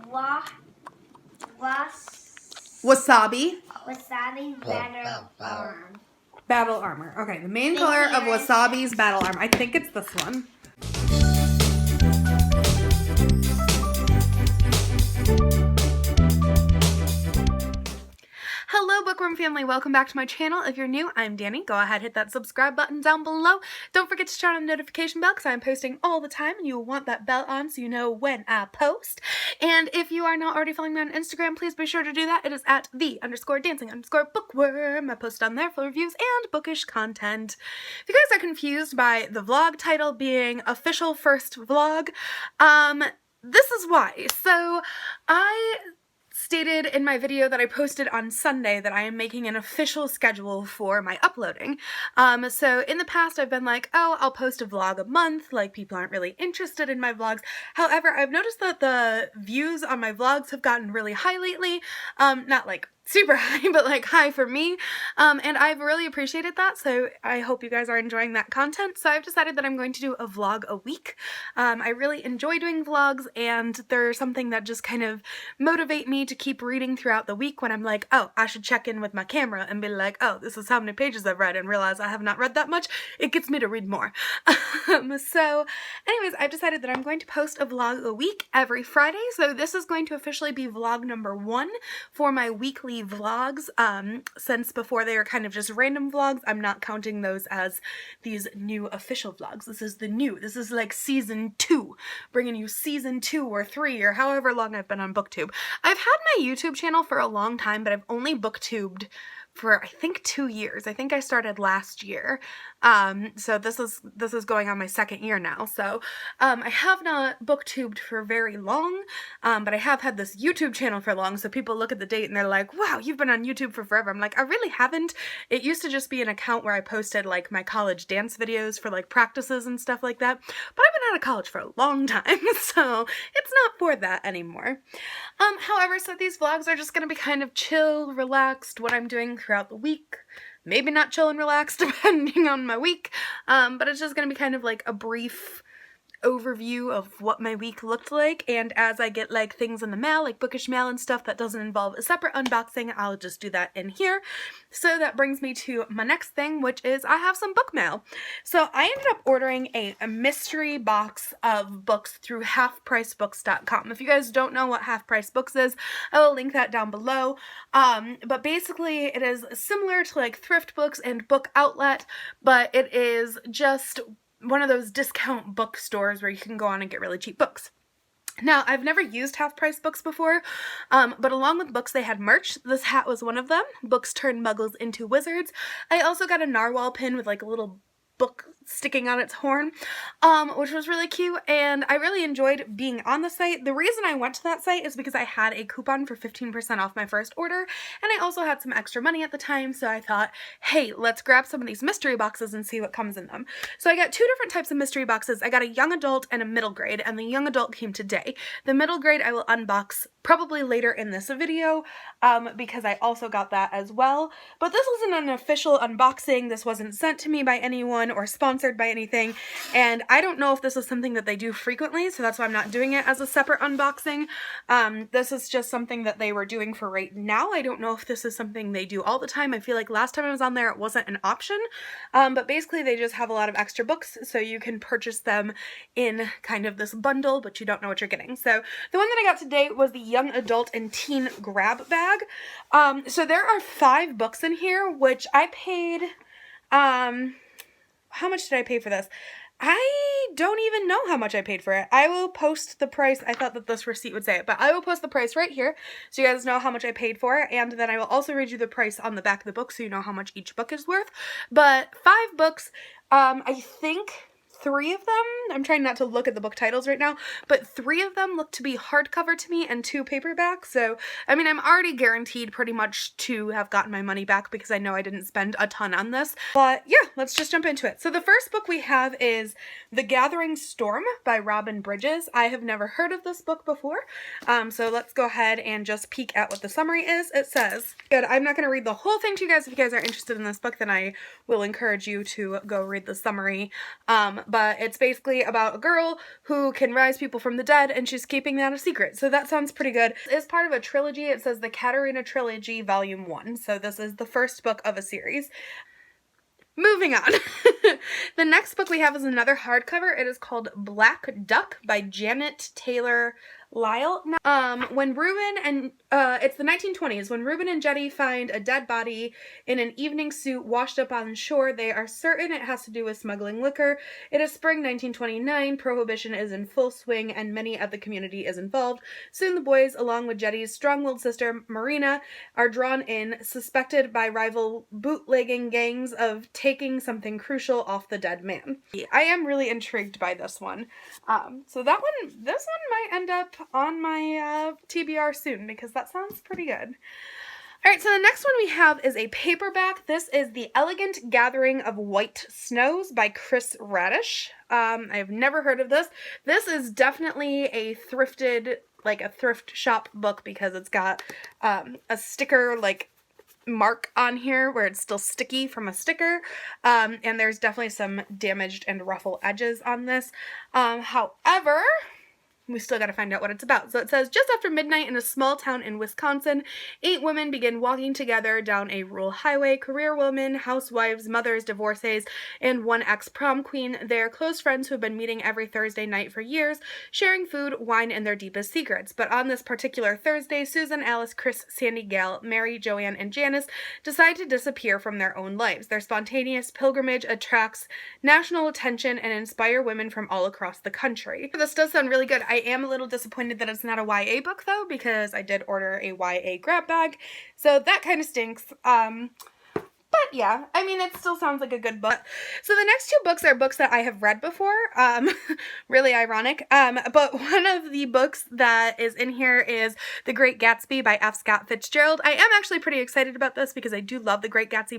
Wasabi. Wasabi battle armor. Battle armor. Okay, the main color of Wasabi's battle armor. I think it's this one. Hello Bookworm family, welcome back to my channel. If you're new, I'm Danny. Go ahead, hit that subscribe button down below. Don't forget to turn on the notification bell because I'm posting all the time and you will want that bell on so you know when I post. And if you are not already following me on Instagram, please be sure to do that. It is at _dancing_bookworm. I post on there full reviews and bookish content. If you guys are confused by the vlog title being official first vlog, this is why. So I stated in my video that I posted on Sunday that I am making an official schedule for my uploading. So in the past I've been like, oh, I'll post a vlog a month, like people aren't really interested in my vlogs. However, I've noticed that the views on my vlogs have gotten really high lately. Not like super high, but like high for me, and I've really appreciated that, so I hope you guys are enjoying that content. So I've decided that I'm going to do a vlog a week. I really enjoy doing vlogs, and they're something that just kind of motivate me to keep reading throughout the week when I'm like, oh, I should check in with my camera and be like, oh, this is how many pages I've read, and realize I have not read that much. It gets me to read more. So anyways, I've decided that I'm going to post a vlog a week every Friday, so this is going to officially be vlog number 1 for my weekly vlogs. Since before they were kind of just random vlogs, I'm not counting those as these new official vlogs. This is the new. This is like season 2, bringing you season 2 or 3 or however long I've been on BookTube. I've had my YouTube channel for a long time, but I've only BookTubed for I think 2 years. I think I started last year. So this is going on my 2nd year now. So I have not booktubed for very long, but I have had this YouTube channel for long, so people look at the date and they're like, wow, you've been on YouTube for forever. I'm like, I really haven't. It used to just be an account where I posted like my college dance videos for like practices and stuff like that, but I've been out of college for a long time, so it's not for that anymore. However, so these vlogs are just gonna be kind of chill, relaxed, what I'm doing throughout the week. Maybe not chill and relaxed depending on my week, but it's just gonna be kind of like a brief overview of what my week looked like, and as I get like things in the mail, like bookish mail and stuff that doesn't involve a separate unboxing, I'll just do that in here. So that brings me to my next thing, which is I have some book mail. So I ended up ordering a mystery box of books through halfpricebooks.com. If you guys don't know what Half Price Books is, I will link that down below. But basically it is similar to like Thrift Books and Book Outlet, but it is just one of those discount bookstores where you can go on and get really cheap books. Now, I've never used Half Price Books before, but along with books they had merch. This hat was one of them. Books turn muggles into wizards. I also got a narwhal pin with like a little book sticking on its horn, which was really cute, and I really enjoyed being on the site. The reason I went to that site is because I had a coupon for 15% off my first order, and I also had some extra money at the time, so I thought, hey, let's grab some of these mystery boxes and see what comes in them. So I got 2 different types of mystery boxes. I got a young adult and a middle grade, and the young adult came today. The middle grade I will unbox probably later in this video, because I also got that as well. But this wasn't an official unboxing. This wasn't sent to me by anyone or sponsored by anything, and I don't know if this is something that they do frequently, so that's why I'm not doing it as a separate unboxing. This is just something that they were doing for right now. I don't know if this is something they do all the time. I feel like last time I was on there it wasn't an option, but basically they just have a lot of extra books, so you can purchase them in kind of this bundle, but you don't know what you're getting. So the one that I got today was the young adult and teen grab bag. So there are 5 books in here, which I paid, how much did I pay for this? I don't even know how much I paid for it. I will post the price. I thought that this receipt would say it, but I will post the price right here so you guys know how much I paid for it, and then I will also read you the price on the back of the book so you know how much each book is worth. But 5 books, I think 3 of them, I'm trying not to look at the book titles right now, but 3 of them look to be hardcover to me and 2 paperback. So, I mean, I'm already guaranteed pretty much to have gotten my money back because I know I didn't spend a ton on this. But yeah, let's just jump into it. So the first book we have is The Gathering Storm by Robin Bridges. I have never heard of this book before, so let's go ahead and just peek at what the summary is. It says, good, I'm not going to read the whole thing to you guys. If you guys are interested in this book, then I will encourage you to go read the summary. But but it's basically about a girl who can rise people from the dead, and she's keeping that a secret. So that sounds pretty good. It's part of a trilogy. It says the Katerina Trilogy Volume 1. So this is the first book of a series. Moving on. The next book we have is another hardcover. It is called Black Duck by Janet Taylor Lyle. When Reuben and it's the 1920s, when Reuben and Jetty find a dead body in an evening suit washed up on shore, they are certain it has to do with smuggling liquor. It is spring 1929, prohibition is in full swing, and many of the community is involved. Soon the boys, along with Jetty's strong-willed sister Marina, are drawn in, suspected by rival bootlegging gangs of taking something crucial off the dead man. I am really intrigued by this one. So this one might end up on my TBR soon, because that sounds pretty good. Alright, so the next one we have is a paperback. This is The Elegant Gathering of White Snows by Chris Radish. I've never heard of this. This is definitely a thrift shop book, because it's got a sticker, like, mark on here where it's still sticky from a sticker, and there's definitely some damaged and ruffle edges on this. However, we still got to find out what it's about. So it says, just after midnight in a small town in Wisconsin, 8 women begin walking together down a rural highway. Career women, housewives, mothers, divorcees, and one ex-prom queen. They are close friends who have been meeting every Thursday night for years, sharing food, wine, and their deepest secrets. But on this particular Thursday, Susan, Alice, Chris, Sandy, Gail, Mary, Joanne, and Janice decide to disappear from their own lives. Their spontaneous pilgrimage attracts national attention and inspire women from all across the country. This does sound really good. I am a little disappointed that it's not a YA book, though, because I did order a YA grab bag, so that kind of stinks. But yeah, I mean, it still sounds like a good book. So the next 2 books are books that I have read before. Really ironic. But one of the books that is in here is The Great Gatsby by F. Scott Fitzgerald. I am actually pretty excited about this because I do love The Great Gatsby,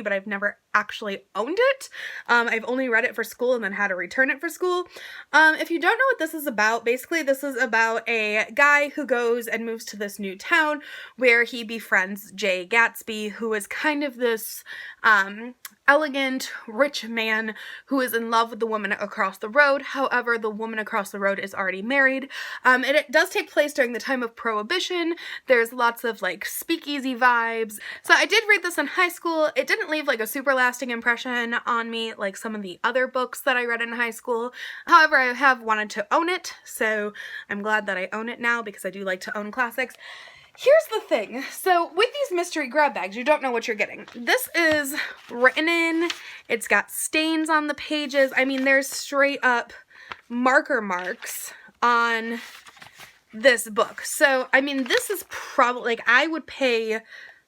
but I've never actually owned it. I've only read it for school and then had to return it for school. If you don't know what this is about, basically this is about a guy who goes and moves to this new town where he befriends Jay Gatsby, who is kind of this elegant, rich man who is in love with the woman across the road. However, the woman across the road is already married. It does take place during the time of Prohibition. There's lots of, like, speakeasy vibes. So I did read this in high school. It didn't leave, like, a super lasting impression on me like some of the other books that I read in high school. However, I have wanted to own it, so I'm glad that I own it now because I do like to own classics. Here's the thing. So with these mystery grab bags, you don't know what you're getting. This is written in. It's got stains on the pages. I mean, there's straight up marker marks on this book. So, I mean, this is probably, like, I would pay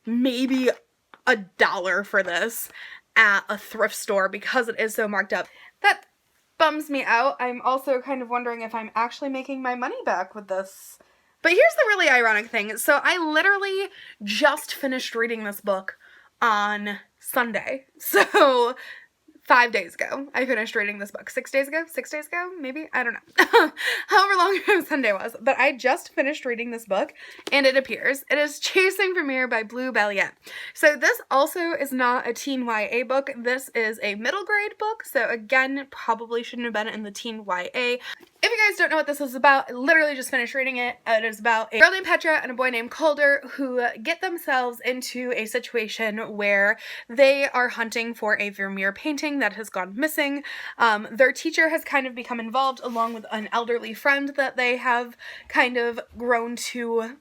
maybe $1 for this at a thrift store because it is so marked up. That bums me out. I'm also kind of wondering if I'm actually making my money back with this. But here's the really ironic thing. So I literally just finished reading this book on Sunday. So 5 days ago, I finished reading this book. 6 days ago? 6 days ago? Maybe? I don't know. However long ago Sunday was. But I just finished reading this book, and it appears. It is Chasing Vermeer by Blue Belliette. So this also is not a teen YA book. This is a middle grade book. So again, probably shouldn't have been in the teen YA. If you guys don't know what this is about, I literally just finished reading it. It is about a girl named Petra and a boy named Calder who get themselves into a situation where they are hunting for a Vermeer painting that has gone missing. Their teacher has kind of become involved along with an elderly friend that they have kind of grown to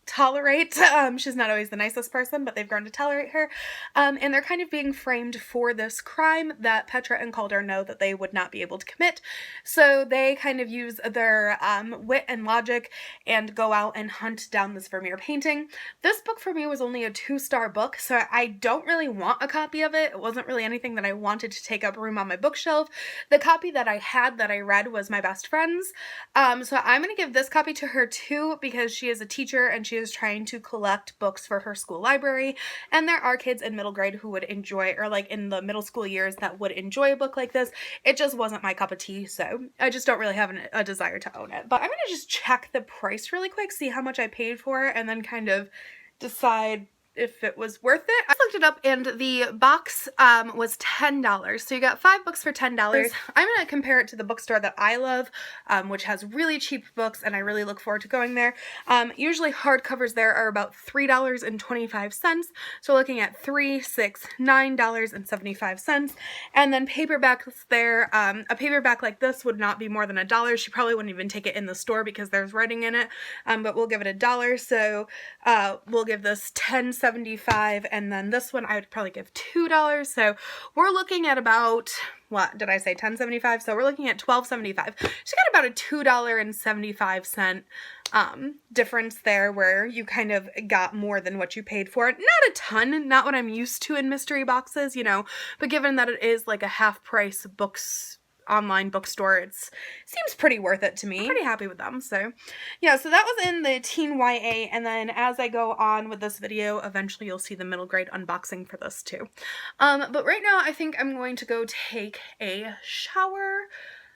tolerate. She's not always the nicest person, but they've grown to tolerate her. And they're kind of being framed for this crime that Petra and Calder know that they would not be able to commit. So they kind of use their wit and logic and go out and hunt down this Vermeer painting. This book for me was only a 2-star book, so I don't really want a copy of it. It wasn't really anything that I wanted to take up room on my bookshelf. The copy that I had that I read was my best friend's. So I'm going to give this copy to her too because she is a teacher and she is trying to collect books for her school library, and there are kids in middle grade who would enjoy, or like in the middle school years, that would enjoy a book like this. It just wasn't my cup of tea, so I just don't really have a desire to own it. But I'm gonna just check the price really quick, see how much I paid for it, and then kind of decide if it was worth it. I looked it up and the box was $10. So you got 5 books for $10. I'm going to compare it to the bookstore that I love, which has really cheap books, and I really look forward to going there. Usually hardcovers there are about $3.25. So we're looking at $3, $6, $9.75. And then paperbacks there, a paperback like this would not be more than $1. She probably wouldn't even take it in the store because there's writing in it, but we'll give it $1. So we'll give this $10.75, and then this one I would probably give $2. So we're looking at about, what did I say, $10.75? So we're looking at $12.75. She got about a $2.75 difference there, where you kind of got more than what you paid for it. Not a ton, not what I'm used to in mystery boxes, you know, but given that it is like a half price online bookstore, it seems pretty worth it to me. I'm pretty happy with them. So yeah, so that was in the teen YA, and then as I go on with this video, eventually you'll see the middle grade unboxing for this too. But right now I think I'm going to go take a shower.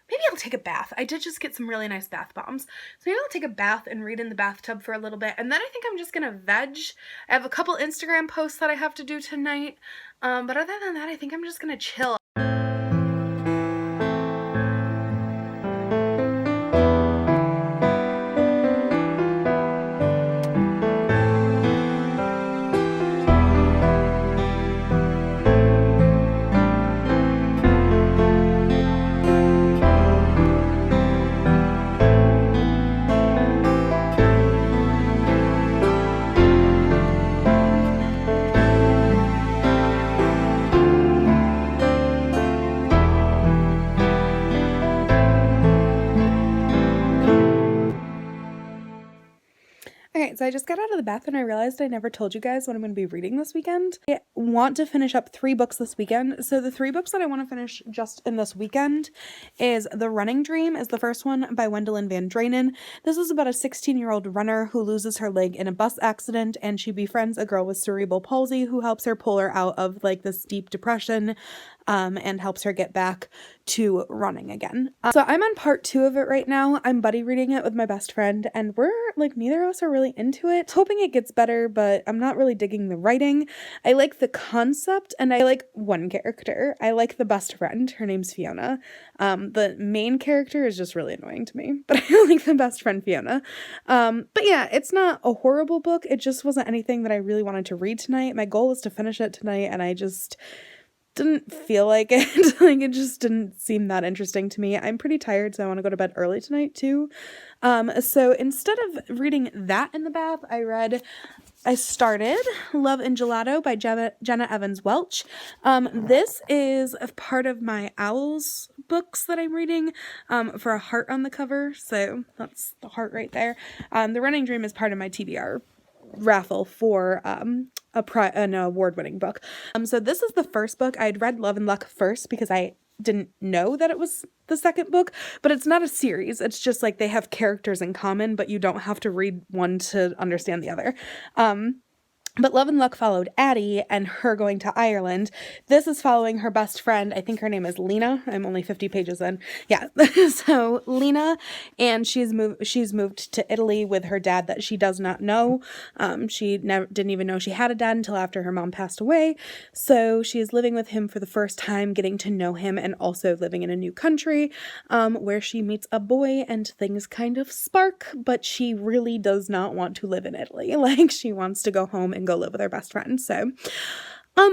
Maybe I'll take a bath. I did just get some really nice bath bombs. So maybe I'll take a bath and read in the bathtub for a little bit. And then I think I'm just gonna veg. I have a couple Instagram posts that I have to do tonight. But other than that, I think I'm just gonna chill. Okay, so I just got out of the bath and I realized I never told you guys what I'm going to be reading this weekend. I want to finish up 3 books this weekend. So the 3 books that I want to finish just in this weekend is The Running Dream is the first one by Wendelin Van Draenen. This is about a 16-year-old runner who loses her leg in a bus accident, and she befriends a girl with cerebral palsy who helps her pull her out of like this deep depression and helps her get back to running again. So I'm on part 2 of it right now. I'm buddy reading it with my best friend, and we're like, neither of us are really into it. Hoping it gets better, but I'm not really digging the writing. I like the concept, and I like one character. I like the best friend. Her name's Fiona. The main character is just really annoying to me, but I like the best friend Fiona. But yeah, it's not a horrible book. It just wasn't anything that I really wanted to read tonight. My goal was to finish it tonight, and I just didn't feel like it. Like, it just didn't seem that interesting to me. I'm pretty tired, so I want to go to bed early tonight too. So instead of reading that in the bath, I started Love and Gelato by Jenna Evans Welch. This is a part of my Owls books that I'm reading, for a heart on the cover. So that's the heart right there. The Running Dream is part of my TBR raffle for an award-winning book. So this is the first book. I'd read Love and Luck first because I didn't know that it was the second book, but it's not a series. It's just like they have characters in common, but you don't have to read one to understand the other. But Love and Luck followed Addie and her going to Ireland. This is following her best friend. I think her name is Lena. I'm only 50 pages in. Yeah. So Lena, and she's moved to Italy with her dad that she does not know. She didn't even know she had a dad until after her mom passed away. So she is living with him for the first time, getting to know him, and also living in a new country, where she meets a boy and things kind of spark, but she really does not want to live in Italy. Like, she wants to go home and go live with her best friend. So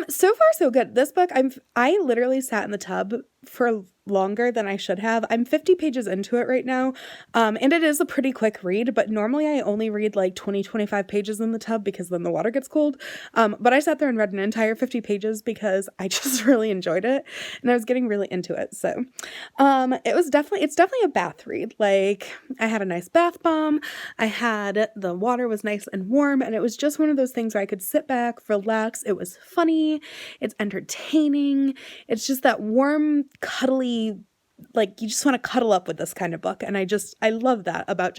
so far so good. This book, I literally sat in the tub for longer than I should have. I'm 50 pages into it right now, and it is a pretty quick read, but normally I only read like 20-25 pages in the tub because then the water gets cold, but I sat there and read an entire 50 pages because I just really enjoyed it, and I was getting really into it. So it's definitely a bath read. Like, I had a nice bath bomb, the water was nice and warm, and it was just one of those things where I could sit back, relax. It was funny, it's entertaining, it's just that warm, cuddly like, you just want to cuddle up with this kind of book, and I love that about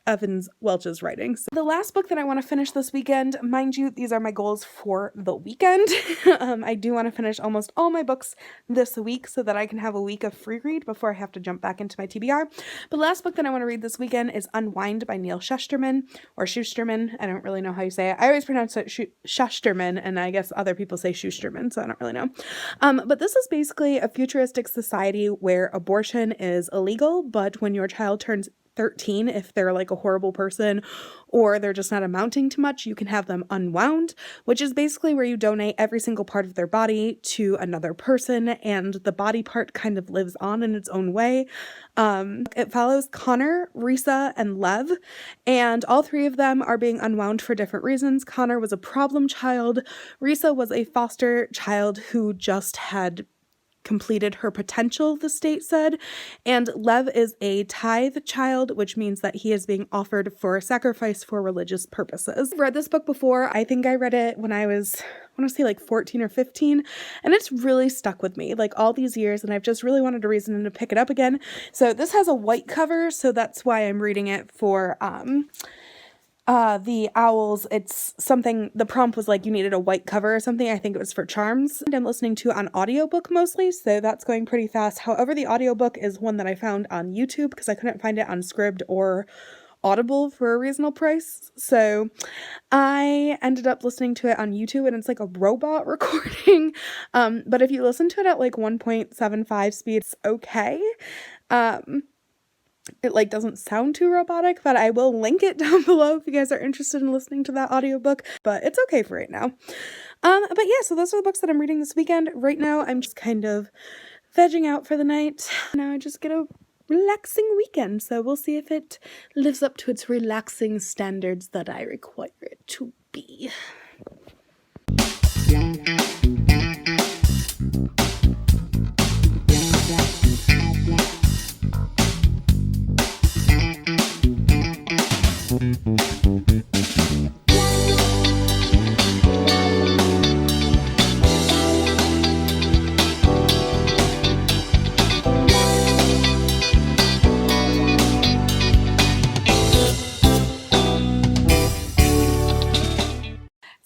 Evans Welch's writing. So the last book that I want to finish this weekend, mind you, these are my goals for the weekend. I do want to finish almost all my books this week so that I can have a week of free read before I have to jump back into my TBR. But the last book that I want to read this weekend is Unwind by Neil Shusterman, or Schusterman. I don't really know how you say it. I always pronounce it Shusterman, and I guess other people say Schusterman, so I don't really know. But this is basically a futuristic society where abortion is illegal, but when your child turns 13, if they're like a horrible person or they're just not amounting to much, you can have them unwound, which is basically where you donate every single part of their body to another person, and the body part kind of lives on in its own way. It follows Connor, Risa, and Lev, and all three of them are being unwound for different reasons. Connor was a problem child. Risa was a foster child who just had completed her potential, the state said, and Lev is a tithe child, which means that he is being offered for sacrifice for religious purposes. I've read this book before. I think I read it when I was, I want to say like 14 or 15, and it's really stuck with me like all these years, and I've just really wanted a reason to pick it up again. So this has a white cover, so that's why I'm reading it for the owls. It's something, the prompt was like you needed a white cover or something. I think it was for charms. And I'm listening to on audiobook mostly, so that's going pretty fast. However, the audiobook is one that I found on YouTube because I couldn't find it on Scribd or Audible for a reasonable price. So I ended up listening to it on YouTube, and it's like a robot recording. But if you listen to it at like 1.75 speed, it's okay. It like doesn't sound too robotic, but I will link it down below if you guys are interested in listening to that audiobook, but it's okay for right now. But yeah, so those are the books that I'm reading this weekend. Right now, I'm just kind of vegging out for the night. Now I just get a relaxing weekend, so we'll see if it lives up to its relaxing standards that I require it to be.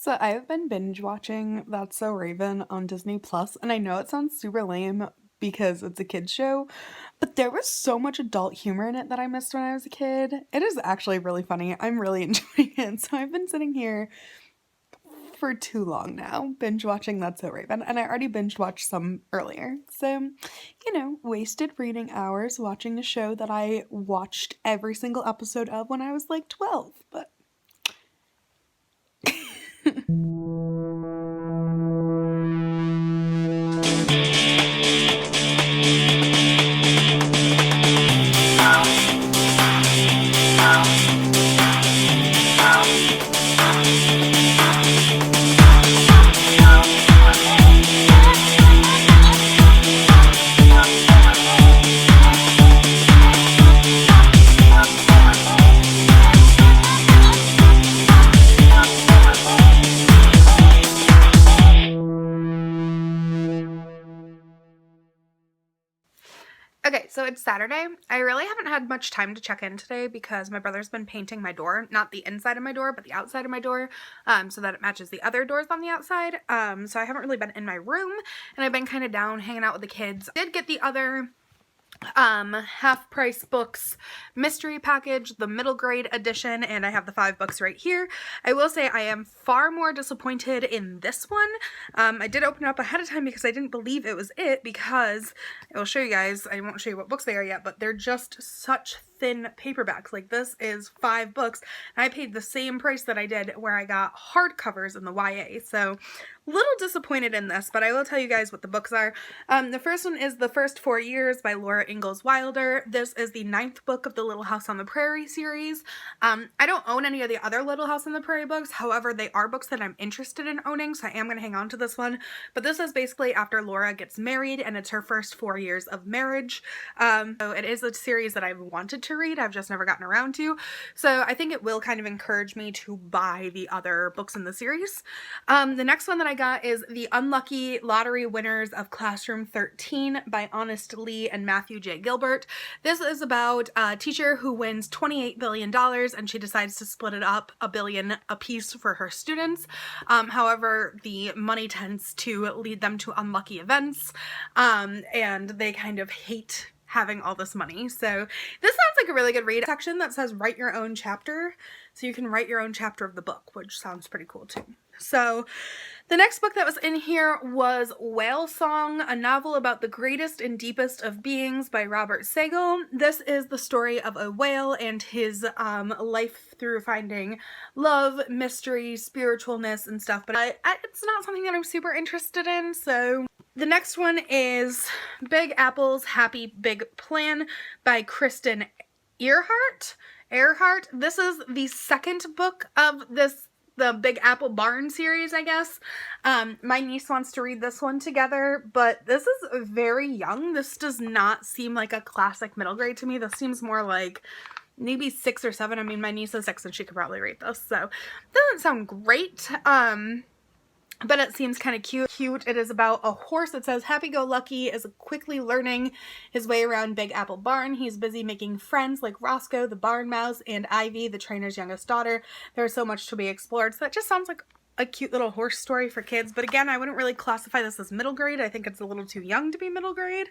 So I have been binge watching That's So Raven on Disney Plus, and I know it sounds super lame because it's a kid's show, but there was so much adult humor in it that I missed when I was a kid. It is actually really funny. I'm really enjoying it. So I've been sitting here for too long now, binge watching That's So Raven, and I already binge watched some earlier. So, you know, wasted reading hours watching a show that I watched every single episode of when I was like 12, but okay, so it's Saturday. I really haven't had much time to check in today because my brother's been painting my door, not the inside of my door, but the outside of my door, so that it matches the other doors on the outside. So I haven't really been in my room, and I've been kind of down hanging out with the kids. I did get the other half price books mystery package, the middle grade edition, and I have the 5 books right here. I will say I am far more disappointed in this one. I did open it up ahead of time because I didn't believe it was it, because I will show you guys, I won't show you what books they are yet, but they're just such thin paperbacks. Like, this is 5 books, and I paid the same price that I did where I got hardcovers in the YA, so little disappointed in this, but I will tell you guys what the books are. The first one is The First 4 Years by Laura Ingalls Wilder. This is the 9th book of the Little House on the Prairie series. I don't own any of the other Little House on the Prairie books, however, they are books that I'm interested in owning, so I am going to hang on to this one. But this is basically after Laura gets married, and it's her first 4 years of marriage. So it is a series that I've wanted to read. I've just never gotten around to. So I think it will kind of encourage me to buy the other books in the series. The next one that I got is The Unlucky Lottery Winners of Classroom 13 by Honest Lee and Matthew J. Gilbert. This is about a teacher who wins $28 billion and she decides to split it up $1 billion a piece for her students. However, the money tends to lead them to unlucky events, and they kind of hate having all this money. So this sounds like a really good read. Section that says write your own chapter, so you can write your own chapter of the book, which sounds pretty cool too. So the next book that was in here was Whale Song, a novel about the greatest and deepest of beings by Robert Sagal. This is the story of a whale and his life through finding love, mystery, spiritualness, and stuff, but it's not something that I'm super interested in. So the next one is Big Apple's Happy Big Plan by Kristen Earhart. This is the second book of the Big Apple Barn series, I guess. My niece wants to read this one together, but this is very young. This does not seem like a classic middle grade to me. This seems more like maybe 6 or 7. I mean, my niece is 6 and she could probably read this, so it doesn't sound great. But it seems kind of cute. It is about a horse. It says Happy-Go-Lucky is quickly learning his way around Big Apple Barn. He's busy making friends like Roscoe, the barn mouse, and Ivy, the trainer's youngest daughter. There's so much to be explored. So that just sounds like a cute little horse story for kids. But again, I wouldn't really classify this as middle grade. I think it's a little too young to be middle grade.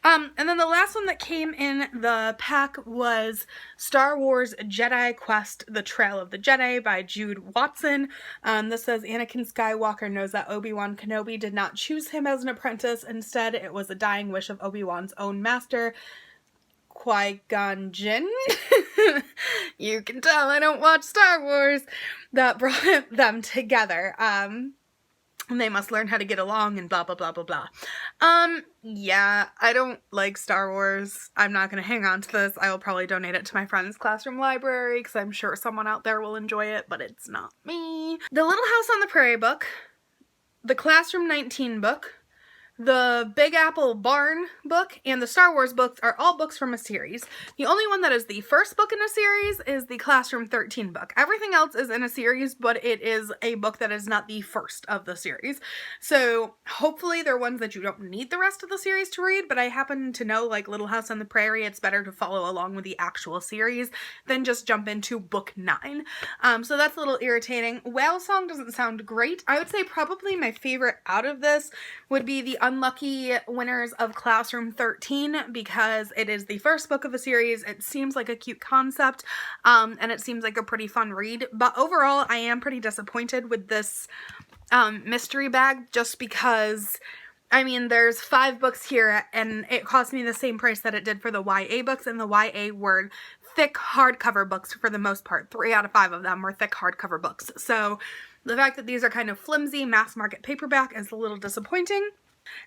And then the last one that came in the pack was Star Wars Jedi Quest: The Trail of the Jedi by Jude Watson. This says Anakin Skywalker knows that Obi-Wan Kenobi did not choose him as an apprentice. Instead, it was a dying wish of Obi-Wan's own master, Qui-Gon Jinn. You can tell I don't watch Star Wars. That brought them together. And they must learn how to get along and blah, blah, blah, blah, blah. Yeah, I don't like Star Wars. I'm not going to hang on to this. I will probably donate it to my friend's classroom library because I'm sure someone out there will enjoy it, but it's not me. The Little House on the Prairie book, the Classroom 19 book, the Big Apple Barn book, and the Star Wars books are all books from a series. The only one that is the first book in a series is the Classroom 13 book. Everything else is in a series, but it is a book that is not the first of the series. So hopefully they're ones that you don't need the rest of the series to read, but I happen to know, like Little House on the Prairie, it's better to follow along with the actual series than just jump into book 9. So that's a little irritating. Whale Song doesn't sound great. I would say probably my favorite out of this would be the Unlucky Winners of Classroom 13 because it is the first book of a series. It seems like a cute concept, and it seems like a pretty fun read. But overall, I am pretty disappointed with this mystery bag just because, I mean, there's 5 books here and it cost me the same price that it did for the YA books, and the YA were thick hardcover books for the most part. 3 out of 5 of them were thick hardcover books. So the fact that these are kind of flimsy mass market paperback is a little disappointing.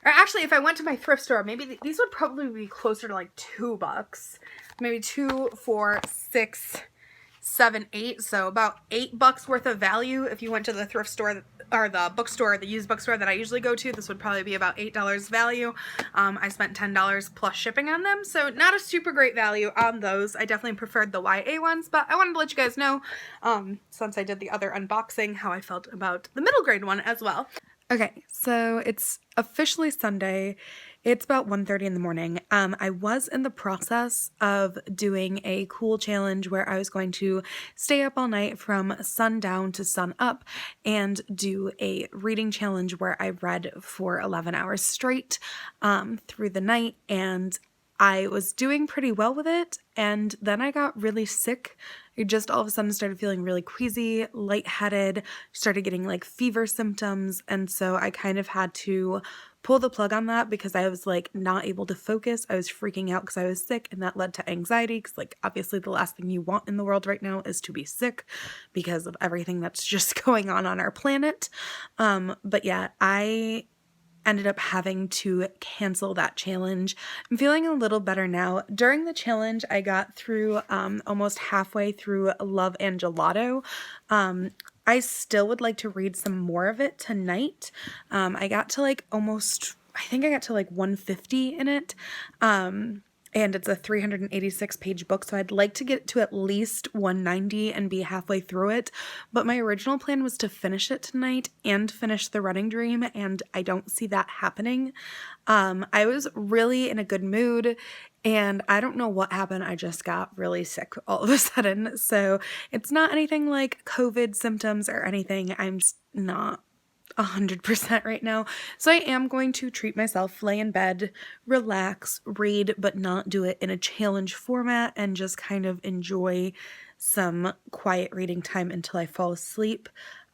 Or actually, if I went to my thrift store, maybe these would probably be closer to like $2. Maybe 2, 4, 6, 7, 8. So about $8 worth of value. If you went to the thrift store or the bookstore, the used bookstore that I usually go to, this would probably be about $8 value. I spent $10 plus shipping on them. So not a super great value on those. I definitely preferred the YA ones, but I wanted to let you guys know, since I did the other unboxing, how I felt about the middle grade one as well. Okay, so it's officially Sunday. It's about 1:30 in the morning. I was in the process of doing a cool challenge where I was going to stay up all night from sundown to sun up and do a reading challenge where I read for 11 hours straight through the night, and I was doing pretty well with it, and then I got really sick. I just all of a sudden started feeling really queasy, lightheaded, started getting like fever symptoms, and so I kind of had to pull the plug on that because I was like not able to focus. I was freaking out because I was sick, and that led to anxiety because like obviously the last thing you want in the world right now is to be sick because of everything that's just going on our planet. But yeah, I ended up having to cancel that challenge. I'm feeling a little better now. During the challenge, I got through almost halfway through Love and Gelato. I still would like to read some more of it tonight. I got to like I think I got to like 150 in it. and it's a 386-page book, so I'd like to get to at least 190 and be halfway through it, but my original plan was to finish it tonight and finish The Running Dream, and I don't see that happening. I was really in a good mood, and I don't know what happened. I just got really sick all of a sudden, so it's not anything like COVID symptoms or anything. I'm just not 100% right now. So I am going to treat myself, lay in bed, relax, read, but not do it in a challenge format, and just kind of enjoy some quiet reading time until I fall asleep.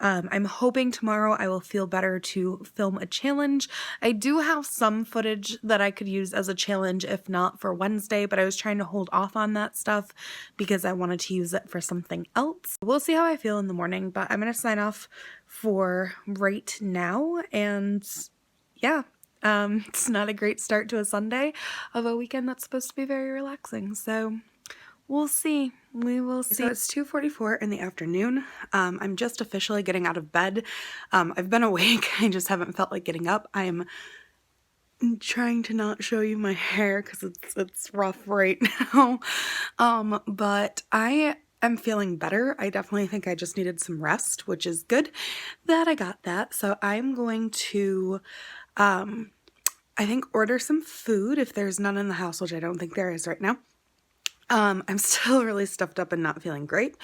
I'm hoping tomorrow I will feel better to film a challenge. I do have some footage that I could use as a challenge, if not for Wednesday, but I was trying to hold off on that stuff because I wanted to use it for something else. We'll see how I feel in the morning, but I'm going to sign off for right now, and yeah. It's not a great start to a Sunday of a weekend that's supposed to be very relaxing, so we'll see. We will see. So it's 2:44 in the afternoon. I'm just officially getting out of bed. I've been awake. I just haven't felt like getting up. I am trying to not show you my hair because it's rough right now. But I am feeling better. I definitely think I just needed some rest, which is good that I got that. So I'm going to I think order some food if there's none in the house, which I don't think there is right now. I'm still really stuffed up and not feeling great,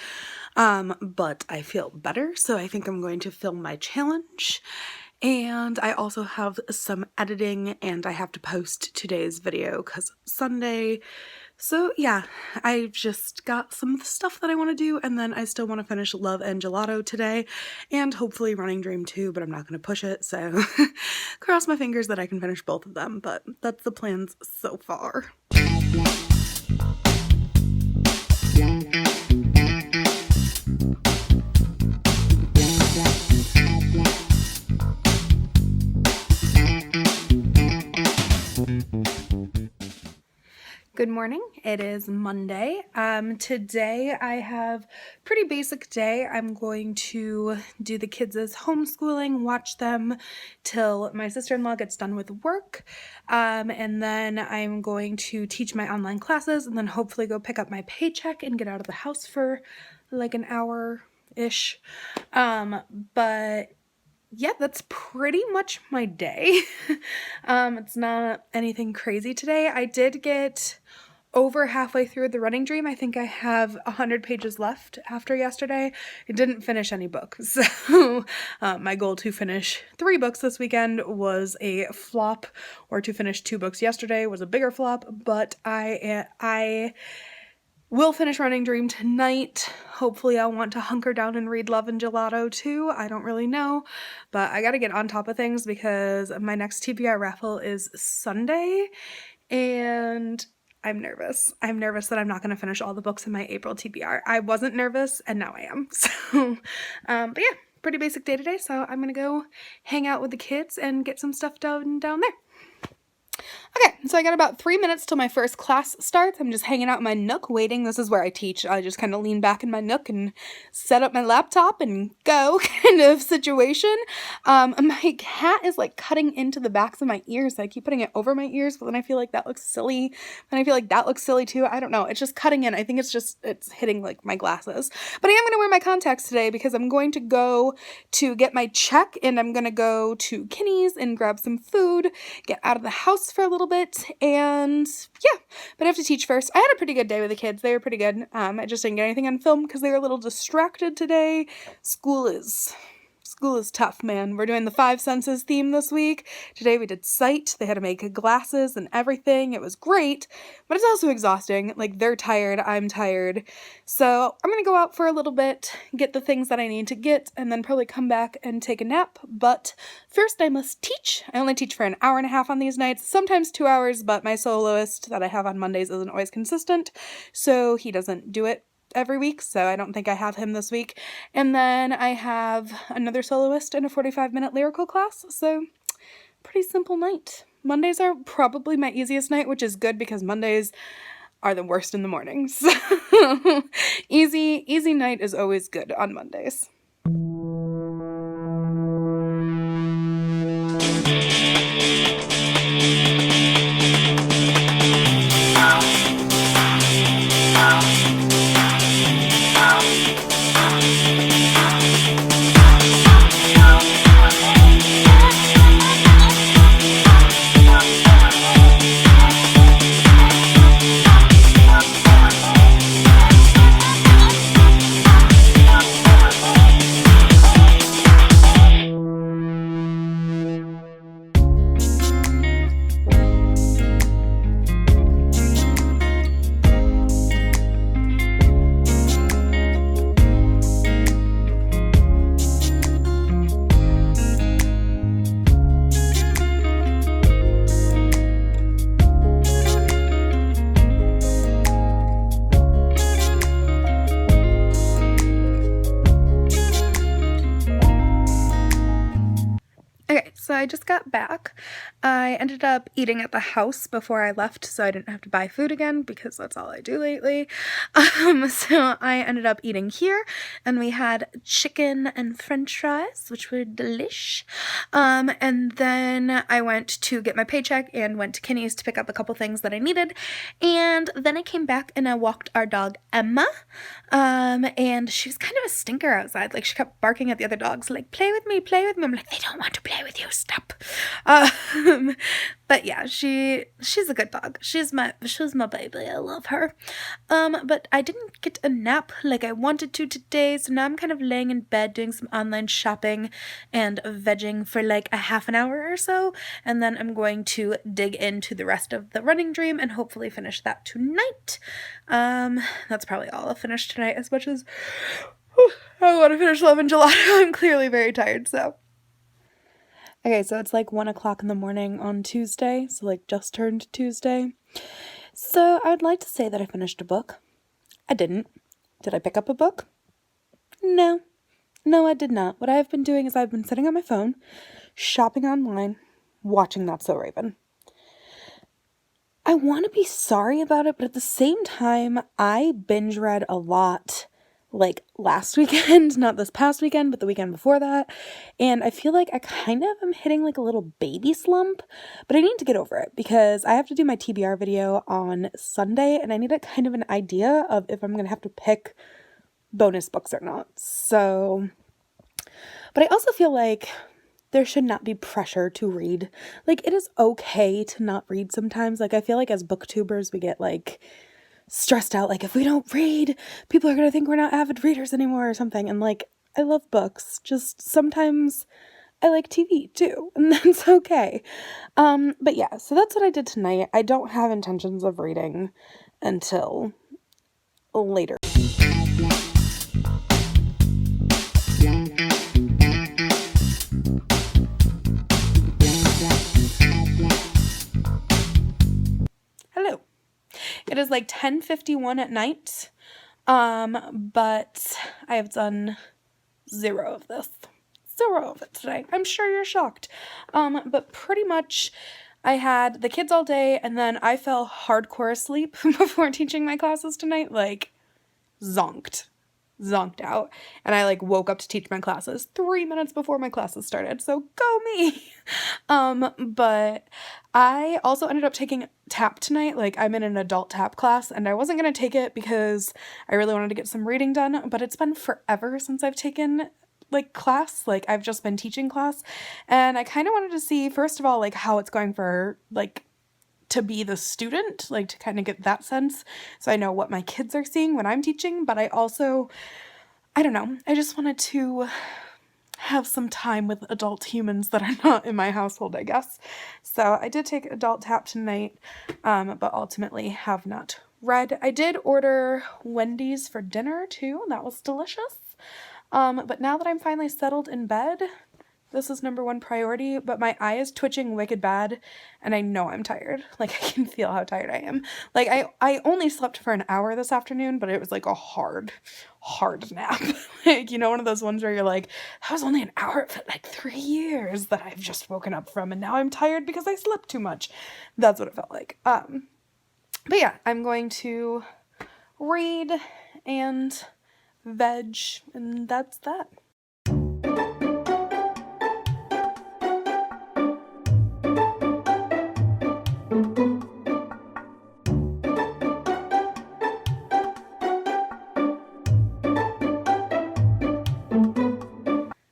but I feel better, so I think I'm going to film my challenge, and I also have some editing, and I have to post today's video because it's Sunday. So yeah, I just got some stuff that I want to do, and then I still want to finish Love and Gelato today, and hopefully Running Dream too, but I'm not going to push it, so cross my fingers that I can finish both of them, but that's the plans so far. Good morning. It is Monday. Today I have a pretty basic day. I'm going to do the kids' homeschooling, watch them till my sister-in-law gets done with work, and then I'm going to teach my online classes, and then hopefully go pick up my paycheck and get out of the house for like an hour-ish. But yeah, that's pretty much my day. It's not anything crazy today. I did get over halfway through The Running Dream. I think I have 100 pages left after yesterday. I didn't finish any books, so my goal to finish 3 books this weekend was a flop, or to finish 2 books yesterday was a bigger flop, but I will finish Running Dream tonight. Hopefully I'll want to hunker down and read Love and Gelato too. I don't really know, but I gotta get on top of things because my next TBR raffle is Sunday, and I'm nervous. I'm nervous that I'm not going to finish all the books in my April TBR. I wasn't nervous, and now I am. So, but yeah, pretty basic day today, so I'm going to go hang out with the kids and get some stuff done down there. Okay, so I got about 3 minutes till my first class starts. I'm just hanging out in my nook waiting. This is where I teach. I just kind of lean back in my nook and set up my laptop and go kind of situation. My cat is like cutting into the backs of my ears. I keep putting it over my ears, but then I feel like that looks silly. And I feel like that looks silly too. I don't know. It's just cutting in. I think it's hitting like my glasses. But I am going to wear my contacts today because I'm going to go to get my check, and I'm going to go to Kinney's and grab some food, get out of the house for a little bit, and yeah, but I have to teach first. I had a pretty good day with the kids. They were pretty good. I just didn't get anything on film because they were a little distracted today. School is tough, man. We're doing the 5 senses theme this week. Today we did sight. They had to make glasses and everything. It was great, but it's also exhausting. Like, they're tired, I'm tired. So I'm gonna go out for a little bit, get the things that I need to get, and then probably come back and take a nap. But first I must teach. I only teach for an hour and a half on these nights, sometimes 2 hours, but my soloist that I have on Mondays isn't always consistent, so he doesn't do it every week, so I don't think I have him this week. And then I have another soloist in a 45-minute lyrical class, so pretty simple night. Mondays are probably my easiest night, which is good because Mondays are the worst in the mornings. Easy night is always good on Mondays. So I just got back. I ended up eating at the house before I left so I didn't have to buy food again because that's all I do lately. So I ended up eating here and we had chicken and french fries, which were delish. And then I went to get my paycheck and went to Kinney's to pick up a couple things that I needed. And then I came back and I walked our dog Emma. And she was kind of a stinker outside. Like, she kept barking at the other dogs, like, play with me, play with me. I'm like, they don't want to play with you, stop. But yeah, she's a good dog. She's my baby. I love her. But I didn't get a nap like I wanted to today, so now I'm kind of laying in bed doing some online shopping and vegging for like a half an hour or so, and then I'm going to dig into the rest of the running dream and hopefully finish that tonight. That's probably all I'll finish tonight, as much as I want to finish Love and July. I'm clearly very tired, so. Okay, so it's like 1 o'clock in the morning on Tuesday, so like just turned Tuesday. So I would like to say that I finished a book. I didn't. Did I pick up a book? No. No, I did not. What I have been doing is I've been sitting on my phone, shopping online, watching Not So Raven. I want to be sorry about it, but at the same time, I binge read a lot like last weekend, not this past weekend, but the weekend before that. And I feel like I kind of am hitting like a little baby slump, but I need to get over it because I have to do my TBR video on Sunday and I need a kind of an idea of if I'm going to have to pick bonus books or not. So, but I also feel like there should not be pressure to read. Like, it is okay to not read sometimes. Like, I feel like as booktubers, we get like stressed out, like if we don't read, people are gonna think we're not avid readers anymore or something. And like, I love books, just sometimes I like TV too, and that's okay. But yeah, so that's what I did tonight. I don't have intentions of reading until later. Hello. It is like 10:51 at night, but I have done zero of this. Zero of it today. I'm sure you're shocked. But pretty much I had the kids all day, and then I fell hardcore asleep before teaching my classes tonight, like zonked out, and I like woke up to teach my classes 3 minutes before my classes started, so go me. But I also ended up taking tap tonight. Like, I'm in an adult tap class and I wasn't gonna take it because I really wanted to get some reading done, but it's been forever since I've taken like class. Like, I've just been teaching class, and I kind of wanted to see, first of all, like how it's going for like to be the student, like to kind of get that sense so I know what my kids are seeing when I'm teaching. But I also, I don't know, I just wanted to have some time with adult humans that are not in my household, I guess. So I did take adult tap tonight, but ultimately have not read. I did order Wendy's for dinner too, and that was delicious. But now that I'm finally settled in bed, this is number one priority, but my eye is twitching wicked bad, and I know I'm tired. Like, I can feel how tired I am. Like, I only slept for an hour this afternoon, but it was like a hard nap. Like, you know, one of those ones where you're like, that was only an hour, it felt like 3 years that I've just woken up from, and now I'm tired because I slept too much. That's what it felt like. But yeah, I'm going to read and veg, and that's that.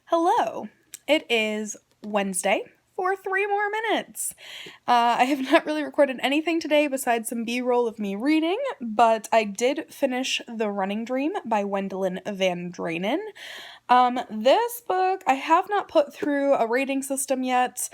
Hello, it is Wednesday for 3 more minutes. I have not really recorded anything today besides some B-roll of me reading, but I did finish The Running Dream by Wendelin Van Dranen. This book I have not put through a rating system yet.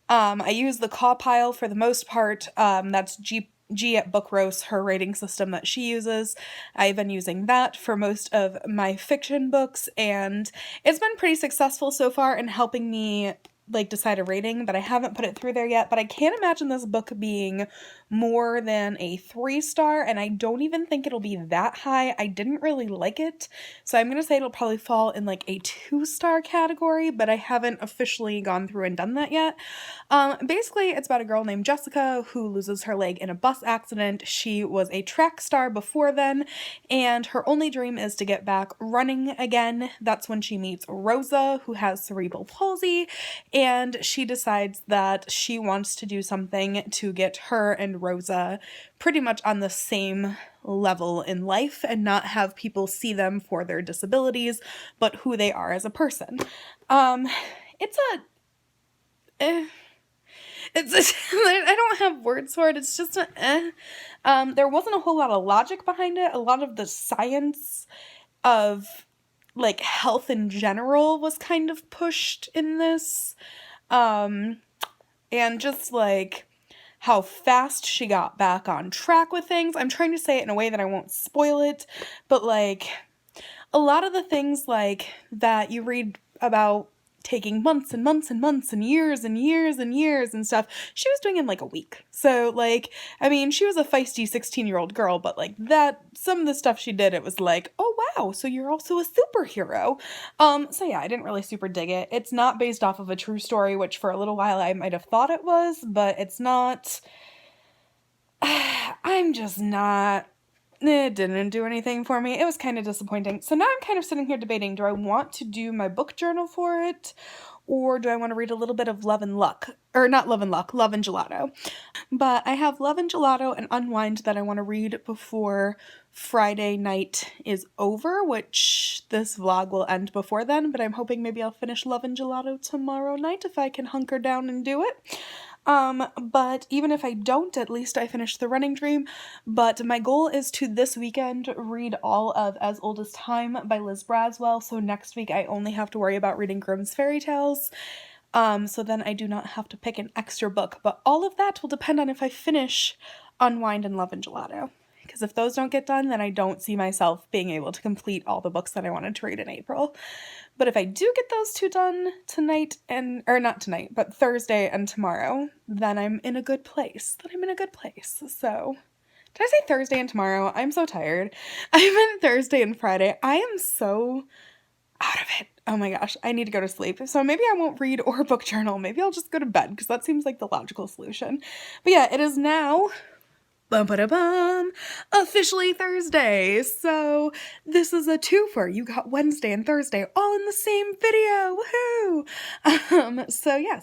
I use the Caw Pile for the most part. That's G at Bookworm, her rating system that she uses. I've been using that for most of my fiction books, and it's been pretty successful so far in helping me like decide a rating, but I haven't put it through there yet. But I can't imagine this book being more than a 3-star, and I don't even think it'll be that high. I didn't really like it, so I'm gonna say it'll probably fall in like a 2-star category, but I haven't officially gone through and done that yet. Basically, it's about a girl named Jessica who loses her leg in a bus accident. She was a track star before then, and her only dream is to get back running again. That's when she meets Rosa, who has cerebral palsy, and she decides that she wants to do something to get her and Rosa pretty much on the same level in life and not have people see them for their disabilities, but who they are as a person. It's a... I don't have words for it. It's just there wasn't a whole lot of logic behind it. A lot of the science of like health in general was kind of pushed in this. And just like how fast she got back on track with things. I'm trying to say it in a way that I won't spoil it, but like a lot of the things like that you read about taking months and months and months and years and years and years and stuff, she was doing in like a week. So like, I mean, she was a feisty 16-year-old girl, but like that, some of the stuff she did, it was like, oh wow, so you're also a superhero. So yeah, I didn't really super dig it. It's not based off of a true story, which for a little while I might have thought it was, but it's not. I'm just not. It didn't do anything for me. It was kind of disappointing. So now I'm kind of sitting here debating, do I want to do my book journal for it? Or do I want to read a little bit of Love and Luck? Or not Love and Luck, Love and Gelato. But I have Love and Gelato and Unwind that I want to read before Friday night is over, which this vlog will end before then. But I'm hoping maybe I'll finish Love and Gelato tomorrow night if I can hunker down and do it. But even if I don't, at least I finished The Running Dream. But my goal is to this weekend read all of As Old as Time by Liz Braswell. So next week I only have to worry about reading Grimm's Fairy Tales. So then I do not have to pick an extra book. But all of that will depend on if I finish Unwind and Love and Gelato. Because if those don't get done, then I don't see myself being able to complete all the books that I wanted to read in April. But if I do get those two done tonight or not tonight, but Thursday and tomorrow, then I'm in a good place. So, did I say Thursday and tomorrow? I'm so tired. I meant Thursday and Friday. I am so out of it. Oh my gosh, I need to go to sleep. So maybe I won't read or book journal. Maybe I'll just go to bed because that seems like the logical solution. But yeah, it is now officially Thursday. So this is a twofer. You got Wednesday and Thursday all in the same video. Woohoo!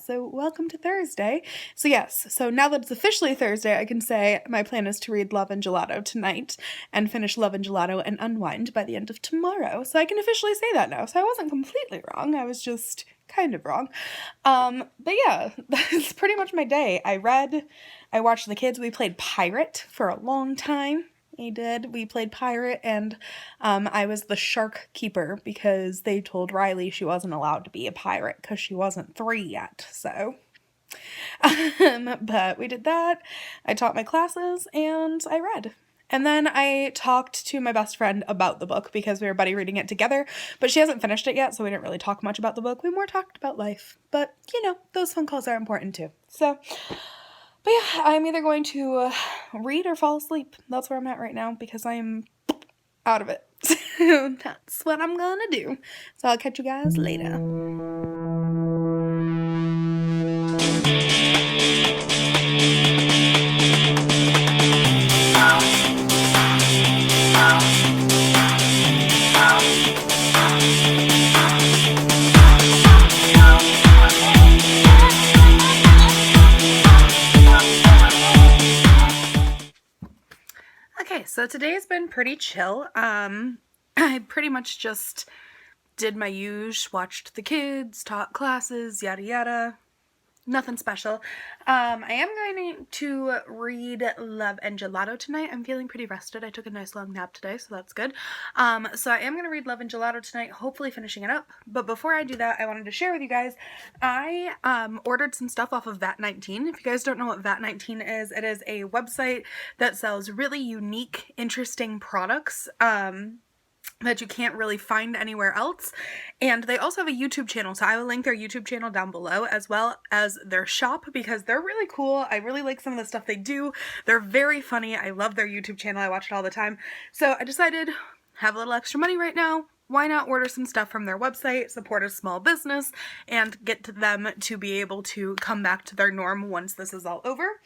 So welcome to Thursday. So yes, so now that it's officially Thursday, I can say my plan is to read Love and Gelato tonight and finish Love and Gelato and Unwind by the end of tomorrow. So I can officially say that now. So I wasn't completely wrong. I was just kind of wrong. But yeah, that's pretty much my day. I watched the kids. We played Pirate for a long time. We played Pirate, and I was the shark keeper because they told Riley she wasn't allowed to be a pirate because she wasn't 3 yet, so. But we did that. I taught my classes, and I read. And then I talked to my best friend about the book because we were buddy reading it together, but she hasn't finished it yet, so we didn't really talk much about the book. We more talked about life, but, you know, those phone calls are important too. So, but yeah, I'm either going to read or fall asleep. That's where I'm at right now because I'm out of it. That's what I'm gonna do. So I'll catch you guys later. Okay, so today's been pretty chill. I pretty much just did my usual, watched the kids, taught classes, yada yada. Nothing special. I am going to read Love and Gelato tonight. I'm feeling pretty rested. I took a nice long nap today, so that's good. So I am going to read Love and Gelato tonight, hopefully finishing it up. But before I do that, I wanted to share with you guys, I ordered some stuff off of VAT19. If you guys don't know what VAT19 is, it is a website that sells really unique, interesting products. that you can't really find anywhere else. And they also have a YouTube channel, so I will link their YouTube channel down below, as well as their shop, because they're really cool. I really like some of the stuff they do. They're very funny. I love their YouTube channel. I watch it all the time. So I decided, have a little extra money right now, why not order some stuff from their website, support a small business, and get to them to be able to come back to their norm once this is all over.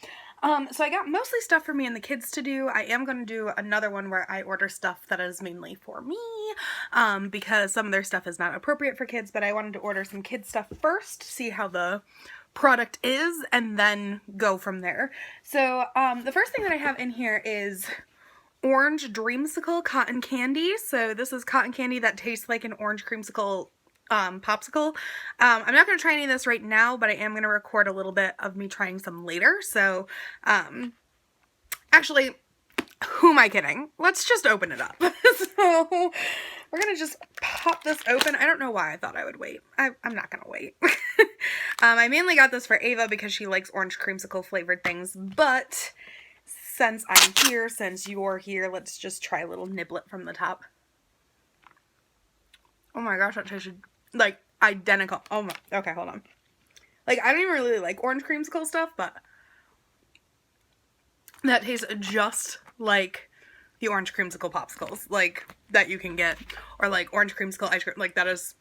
So I got mostly stuff for me and the kids to do. I am going to do another one where I order stuff that is mainly for me, because some of their stuff is not appropriate for kids, but I wanted to order some kids stuff first, see how the product is, and then go from there. So, the first thing that I have in here is orange dreamsicle cotton candy. So this is cotton candy that tastes like an orange creamsicle popsicle. I'm not going to try any of this right now, but I am going to record a little bit of me trying some later. So, actually, who am I kidding? Let's just open it up. So, we're going to just pop this open. I don't know why I thought I would wait. I'm not going to wait. I mainly got this for Ava because she likes orange creamsicle flavored things, but since I'm here, since you're here, let's just try a little niblet from the top. Oh my gosh, that tasted like identical. Oh my, okay, hold on. Like, I don't even really like orange creamsicle stuff, but that tastes just like the orange creamsicle popsicles, like, that you can get, or like orange creamsicle ice cream. Like, that's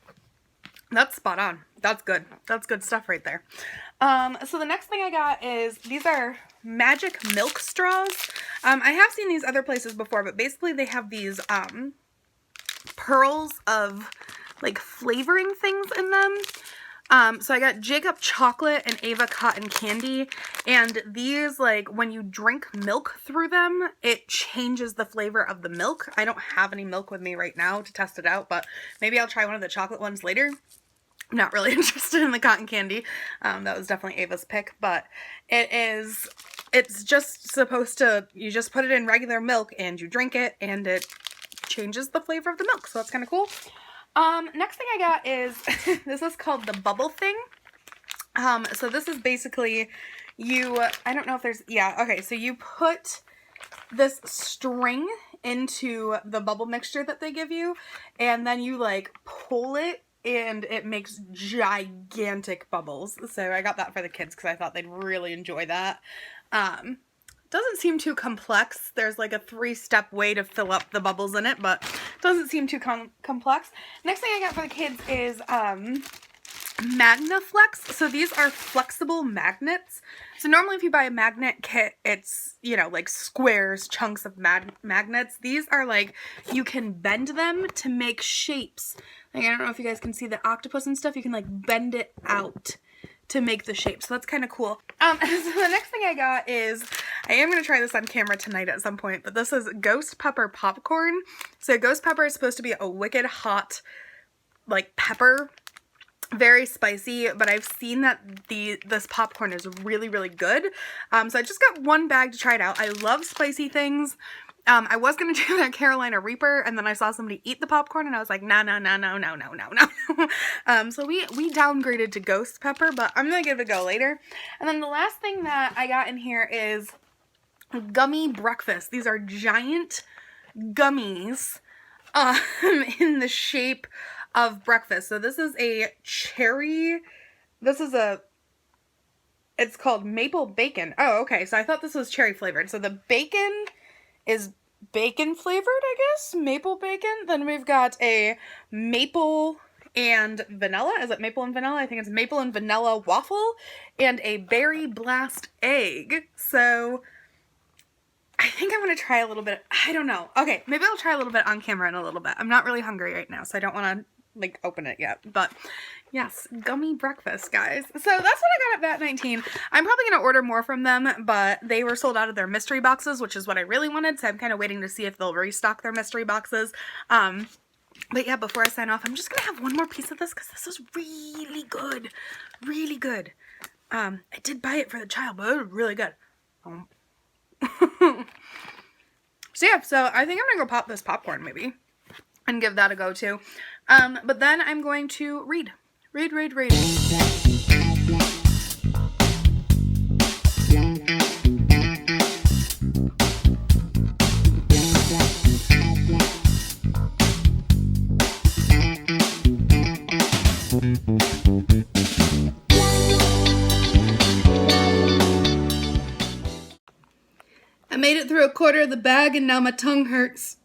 spot on. That's good. That's good stuff right there. So the next thing I got is, these are magic milk straws. I have seen these other places before, but basically they have these, pearls of like flavoring things in them. So I got Jacob chocolate and Ava cotton candy, and these, like, when you drink milk through them, it changes the flavor of the milk. I don't have any milk with me right now to test it out, but maybe I'll try one of the chocolate ones later. I'm not really interested in the cotton candy. That was definitely Ava's pick, but it's just supposed to, you just put it in regular milk and you drink it and it changes the flavor of the milk, so that's kind of cool. Next thing I got is, this is called the bubble thing. So this is basically, I don't know if there's, yeah, okay, so you put this string into the bubble mixture that they give you, and then you, like, pull it, and it makes gigantic bubbles. So I got that for the kids because I thought they'd really enjoy that. Doesn't seem too complex. There's like a 3-step way to fill up the bubbles in it, but doesn't seem too complex. Next thing I got for the kids is MagnaFlex. So these are flexible magnets. So normally if you buy a magnet kit, it's, you know, like squares, chunks of magnets. These are like, you can bend them to make shapes. Like, I don't know if you guys can see the octopus and stuff. You can like bend it out to make the shape. So that's kind of cool. So the next thing I got is, I am going to try this on camera tonight at some point, but this is ghost pepper popcorn. So ghost pepper is supposed to be a wicked hot, like, pepper, very spicy, but I've seen that this popcorn is really, really good. So I just got one bag to try it out. I love spicy things. I was going to do that Carolina Reaper, and then I saw somebody eat the popcorn, and I was like, no. So we downgraded to ghost pepper, but I'm going to give it a go later. And then the last thing that I got in here is gummy breakfast. These are giant gummies in the shape of breakfast. So this is a cherry, it's called maple bacon. Oh, okay. So I thought this was cherry flavored. So the bacon is bacon flavored, I guess, maple bacon. Then we've got a maple and vanilla. Is it maple and vanilla? I think it's maple and vanilla waffle and a berry blast egg. So I think I'm going to try a little bit. I don't know. Okay, maybe I'll try a little bit on camera in a little bit. I'm not really hungry right now, so I don't want to, like, open it yet. But yes, gummy breakfast, guys. So that's what I got at VAT19. I'm probably going to order more from them, but they were sold out of their mystery boxes, which is what I really wanted. So I'm kind of waiting to see if they'll restock their mystery boxes. But yeah, before I sign off, I'm just going to have one more piece of this because this is really good. Really good. I did buy it for the child, but it was really good. So yeah, so I think I'm gonna go pop this popcorn maybe and give that a go too. But then I'm going to read. a quarter of the bag and now my tongue hurts.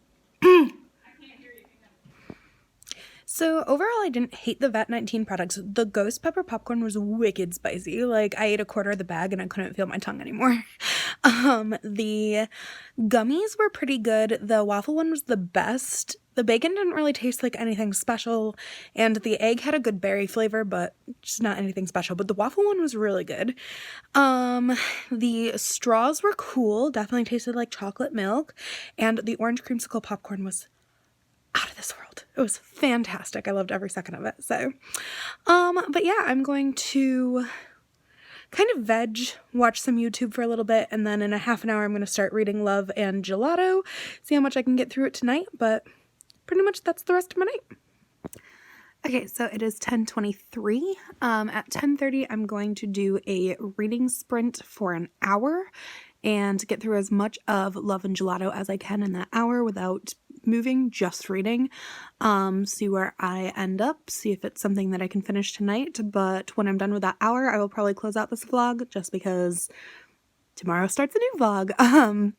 So overall, I didn't hate the Vet 19 products. The ghost pepper popcorn was wicked spicy. Like, I ate a quarter of the bag and I couldn't feel my tongue anymore. The gummies were pretty good. The waffle one was the best. The bacon didn't really taste like anything special, and the egg had a good berry flavor, but just not anything special. But the waffle one was really good. The straws were cool. Definitely tasted like chocolate milk, and the orange creamsicle popcorn was out of this world. It was fantastic. I loved every second of it. So, but yeah, I'm going to kind of watch some YouTube for a little bit, and then in a half an hour, I'm going to start reading Love and Gelato, see how much I can get through it tonight, but pretty much that's the rest of my night. Okay, so it is 10:23. At 10:30, I'm going to do a reading sprint for an hour and get through as much of Love and Gelato as I can in that hour without moving, just reading. See where I end up, see if it's something that I can finish tonight. But when I'm done with that hour, I will probably close out this vlog just because tomorrow starts a new vlog.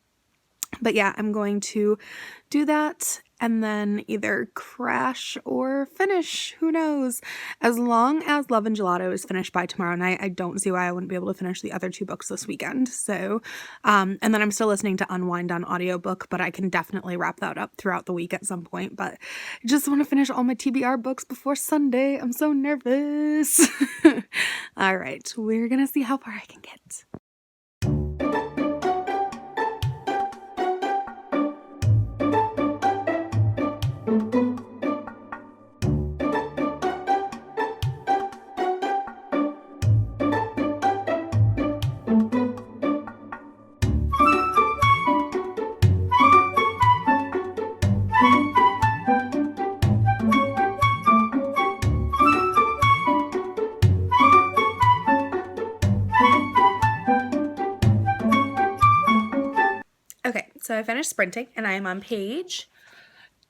But yeah, I'm going to do that and then either crash or finish, who knows. As long as Love and Gelato is finished by tomorrow night, I don't see why I wouldn't be able to finish the other 2 books this weekend. So, and then I'm still listening to Unwind on audiobook, but I can definitely wrap that up throughout the week at some point. But I just want to finish all my TBR books before Sunday. I'm so nervous. All right, we're gonna see how far I can get. Okay, so I finished sprinting and I am on page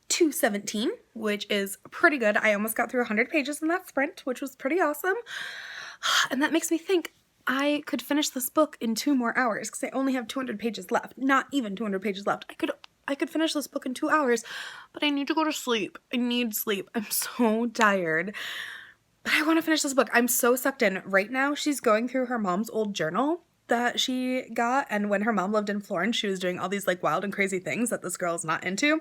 217, which is pretty good. I almost got through 100 pages in that sprint, which was pretty awesome. And that makes me think I could finish this book in 2 more hours because I only have 200 pages left. Not even 200 pages left. I could finish this book in 2 hours, but I need to go to sleep. I need sleep. I'm so tired. But I want to finish this book. I'm so sucked in. Right now, she's going through her mom's old journal that she got, and when her mom lived in Florence, she was doing all these like wild and crazy things that this girl is not into,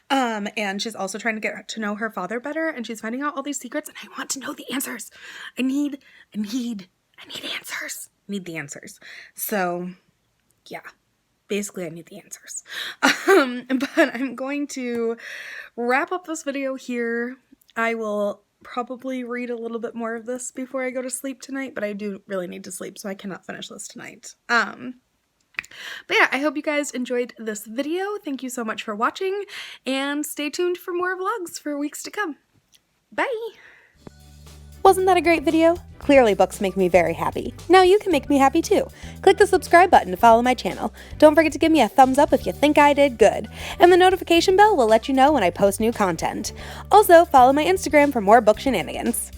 and she's also trying to get to know her father better, and she's finding out all these secrets, and I want to know the answers. I need answers. I need the answers. So yeah, basically I need the answers. But I'm going to wrap up this video here. I will probably read a little bit more of this before I go to sleep tonight, but I do really need to sleep, so I cannot finish this tonight. But yeah, I hope you guys enjoyed this video. Thank you so much for watching, and stay tuned for more vlogs for weeks to come. Bye! Wasn't that a great video? Clearly books make me very happy. Now you can make me happy too. Click the subscribe button to follow my channel. Don't forget to give me a thumbs up if you think I did good. And the notification bell will let you know when I post new content. Also, follow my Instagram for more book shenanigans.